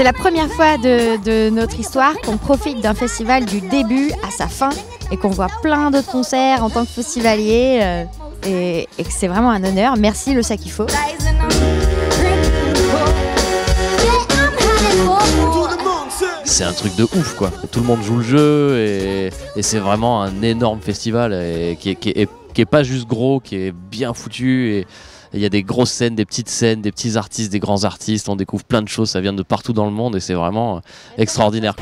la première fois de notre histoire qu'on profite d'un festival du début à sa fin et qu'on voit plein d'autres concerts en tant que festivalier et que c'est vraiment un honneur. Merci le sac qu'il faut. C'est un truc de ouf quoi. Tout le monde joue le jeu et c'est vraiment un énorme festival qui est pas juste gros, qui est bien foutu et il y a des grosses scènes, des petits artistes, des grands artistes, on découvre plein de choses, ça vient de partout dans le monde et c'est vraiment extraordinaire.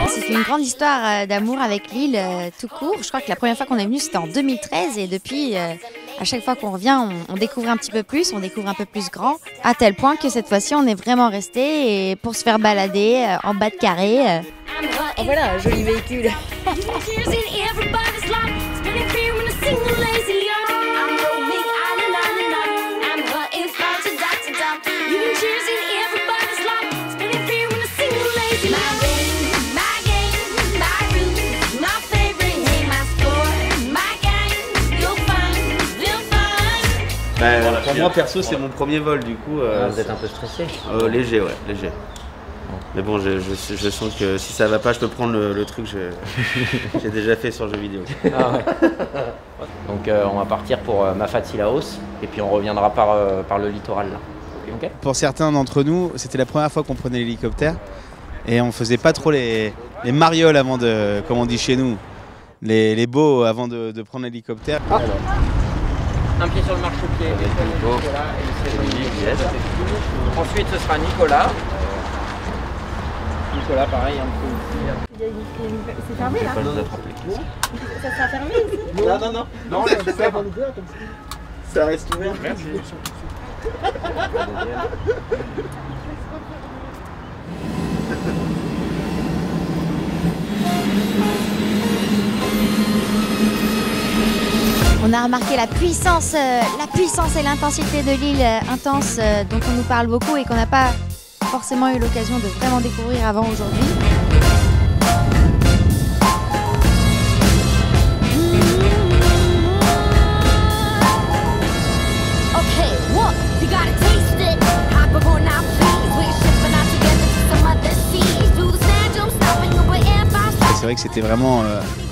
C'est une grande histoire d'amour avec l'île tout court. Je crois que la première fois qu'on est venu c'était en 2013 et depuis à chaque fois qu'on revient on découvre un petit peu plus, on découvre un peu plus grand à tel point que cette fois-ci on est vraiment resté et pour se faire balader en bas de carré. Oh voilà, un joli véhicule. Pour moi perso c'est mon premier vol du coup. Vous êtes un peu stressé? Léger, ouais, léger. Mais bon, je sens que si ça va pas, je peux prendre le truc que j'ai déjà fait sur le jeu vidéo. Ah ouais. Donc on va partir pour Mafati Laos et puis on reviendra par le littoral là. Okay. Pour certains d'entre nous, c'était la première fois qu'on prenait l'hélicoptère et on faisait pas trop les marioles avant de, comme on dit chez nous, les beaux avant de prendre l'hélicoptère. Ah. Un pied sur le marchepied, Nicolas et yes. Ensuite ce sera Nicolas. Nicolas pareil un peu. C'est fermé là? Ça sera fermé ici? Non. Non, ça reste ouvert. Merci. On a remarqué la puissance et l'intensité de l'île intense dont on nous parle beaucoup et qu'on n'a pas forcément eu l'occasion de vraiment découvrir avant aujourd'hui. C'est vrai que c'était vraiment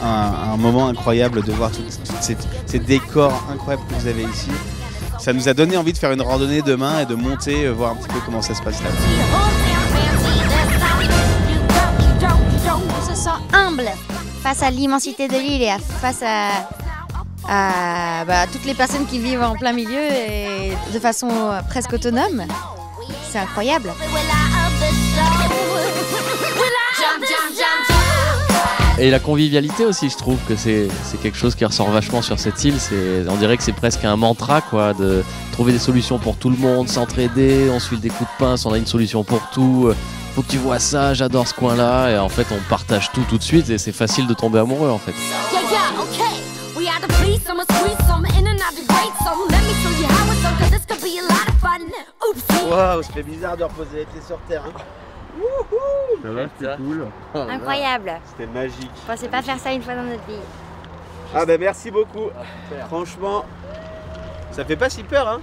un moment incroyable de voir tous ces décors incroyables que vous avez ici. Ça nous a donné envie de faire une randonnée demain et de monter, voir un petit peu comment ça se passe là. On se sent humble face à l'immensité de l'île et face à toutes les personnes qui vivent en plein milieu et de façon presque autonome. C'est incroyable. Et la convivialité aussi, je trouve que c'est quelque chose qui ressort vachement sur cette île. On dirait que c'est presque un mantra, quoi, de trouver des solutions pour tout le monde, s'entraider, on se file des coups de pince, on a une solution pour tout. Faut que tu vois ça, j'adore ce coin-là. Et en fait, on partage tout de suite et c'est facile de tomber amoureux, en fait. Waouh, ça fait bizarre de reposer les pieds sur terre. Hein. Ça va, c'était cool. Incroyable. C'était magique. Je pensais pas faire ça une fois dans notre vie. Ah bah merci beaucoup. Franchement, ça fait pas si peur hein.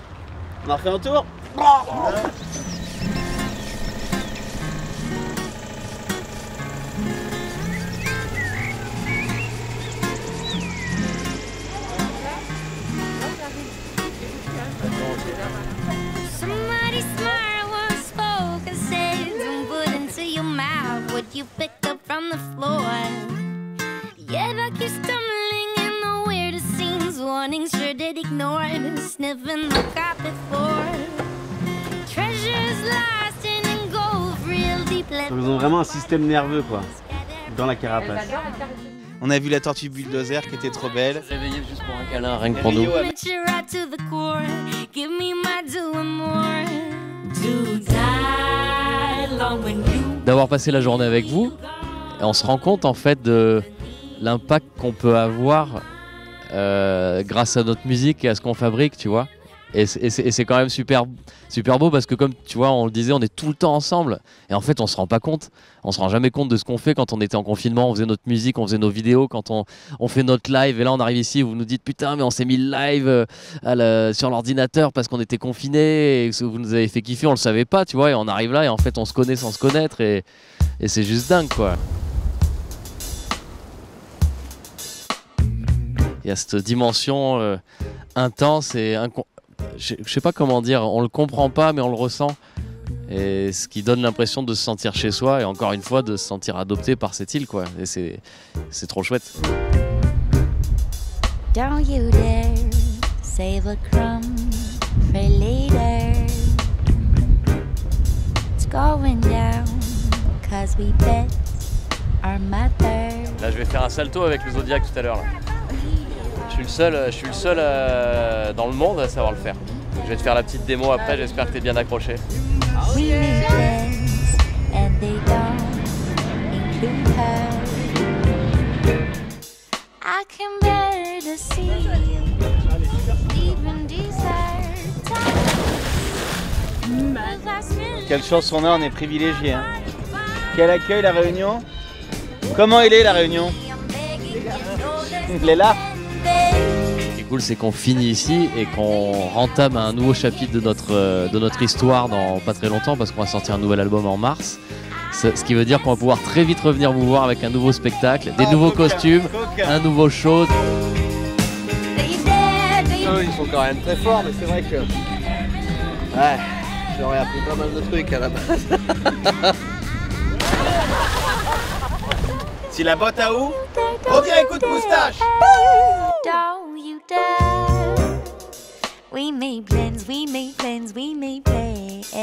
On a refait un tour. You picked up from the floor. Yet I keep stumbling in the weirdest scenes. Warnings sure did ignore. Sniffing the carpet floor. Treasures lost in engulfed real deep. Ils ont vraiment un système nerveux quoi, dans la carapace. On a vu la tortue bulldozer qui était trop belle. Réveiller juste pour un câlin, rien que pour nous. D'avoir passé la journée avec vous, et on se rend compte en fait de l'impact qu'on peut avoir grâce à notre musique et à ce qu'on fabrique, tu vois. Et c'est quand même super beau parce que comme tu vois, on le disait, on est tout le temps ensemble. Et en fait, on se rend pas compte. On se rend jamais compte de ce qu'on fait quand on était en confinement. On faisait notre musique, on faisait nos vidéos. Quand on fait notre live, et là on arrive ici, vous nous dites putain, mais on s'est mis le live sur l'ordinateur parce qu'on était confinés et que vous nous avez fait kiffer, on le savait pas, tu vois. Et on arrive là et en fait, on se connaît sans se connaître et c'est juste dingue, quoi. Il y a cette dimension intense et je sais pas comment dire, on le comprend pas mais on le ressent, et ce qui donne l'impression de se sentir chez soi et encore une fois de se sentir adopté par cette île, quoi. Et c'est trop chouette. Don't you dare save a crumb for later. It's going down 'cause we bet our mother. Là je vais faire un salto avec le Zodiac tout à l'heure. Je suis le seul dans le monde à savoir le faire. Je vais te faire la petite démo après, j'espère que t'es bien accroché. We made plans and they don't include her. I can bear to see you even desert. Quelle chance on a, on est privilégiés. Hein. Quel accueil la Réunion. Comment il est la Réunion? Il est là. Ce qui est cool, c'est qu'on finit ici et qu'on entame un nouveau chapitre de notre histoire dans pas très longtemps, parce qu'on va sortir un nouvel album en mars. Ce qui veut dire qu'on va pouvoir très vite revenir vous voir avec un nouveau spectacle, des nouveaux costumes, un nouveau show. Ils sont quand même très forts, mais c'est vrai que... Ouais, j'aurais appris pas mal de trucs à la base. Si la botte à où? On dirait un coup de moustache. Don't you dare. We made plans, we made plans, we made plans.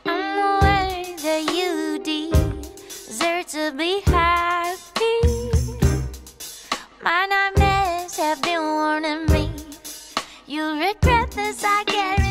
I'm aware that you deserve to be happy. My nightmares have been warning me. You regret this, I guarantee.